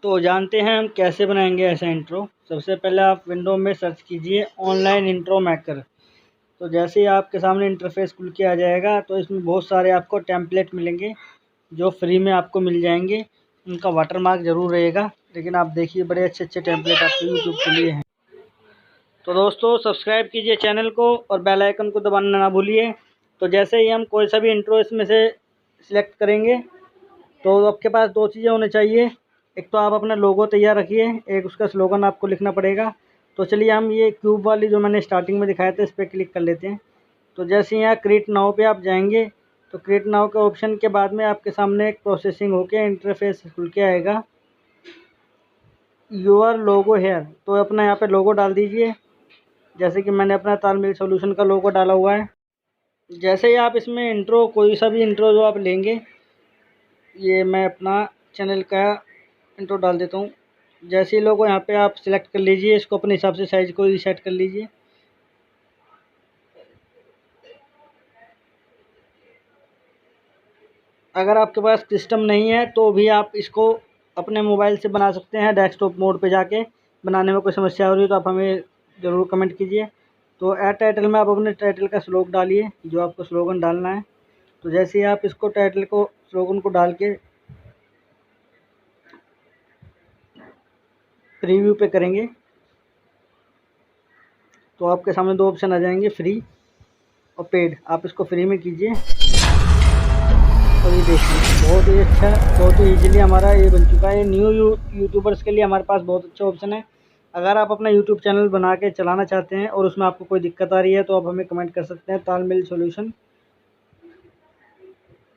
तो जानते हैं हम कैसे बनाएंगे ऐसा इंट्रो। सबसे पहले आप विंडो में सर्च कीजिए ऑनलाइन इंट्रो मेकर। तो जैसे ही आपके सामने इंटरफेस खुल के आ जाएगा तो इसमें बहुत सारे आपको टेम्पलेट मिलेंगे जो फ्री में आपको मिल जाएंगे। उनका वाटरमार्क ज़रूर रहेगा, लेकिन आप देखिए बड़े अच्छे अच्छे टेम्पलेट आपके यूट्यूब के लिए हैं। तो दोस्तों सब्सक्राइब कीजिए चैनल को और बेल आइकन को दबाना ना भूलिए। तो जैसे ही हम कोई सा भी इंट्रो इसमें से सिलेक्ट करेंगे तो आपके पास दो चीज़ें होनी चाहिए। एक तो आप अपना लोगो तैयार रखिए, एक उसका स्लोगन आपको लिखना पड़ेगा। तो चलिए हम ये क्यूब वाली जो मैंने स्टार्टिंग में दिखाया था इस पर क्लिक कर लेते हैं। तो जैसे यहाँ क्रिएट नाउ पे आप जाएंगे तो क्रिएट नाउ के ऑप्शन के बाद में आपके सामने एक प्रोसेसिंग होके इंटरफेस खुल के आएगा, योर लोगो हेयर। तो अपना यहाँ पे लोगो डाल दीजिए, जैसे कि मैंने अपना तालमेल सॉल्यूशन का लोगो डाला हुआ है। जैसे ही आप इसमें इंट्रो कोई सा भी इंट्रो जो आप लेंगे, ये मैं अपना चैनल का इंट्रो डाल देता हूँ। जैसे ही लोगो यहाँ पे आप सिलेक्ट कर लीजिए, इसको अपने हिसाब से साइज़ को रीसेट कर लीजिए। अगर आपके पास सिस्टम नहीं है तो भी आप इसको अपने मोबाइल से बना सकते हैं, डेस्कटॉप मोड पे जाके। बनाने में कोई समस्या हो रही है तो आप हमें ज़रूर कमेंट कीजिए। तो ऐड टाइटल में आप अपने टाइटल का स्लोगन डालिए, जो आपको स्लोगन डालना है। तो जैसे ही आप इसको टाइटल को स्लोगन को डाल के प्रीव्यू पे करेंगे तो आपके सामने दो ऑप्शन आ जाएंगे, फ्री और पेड। आप इसको फ्री में कीजिए और ये देखिए बहुत ही अच्छा, बहुत ही ईजिली हमारा ये बन चुका है। न्यू यूट्यूबर्स के लिए हमारे पास बहुत अच्छा ऑप्शन है। अगर आप अपना यूट्यूब चैनल बना के चलाना चाहते हैं और उसमें आपको कोई दिक्कत आ रही है तो आप हमें कमेंट कर सकते हैं, तालमेल सॉल्यूशन।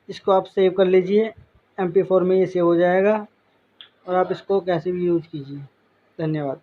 इसको आप सेव कर लीजिए, MP4 में ये सेव हो जाएगा और आप इसको कैसे भी यूज़ कीजिए। धन्यवाद।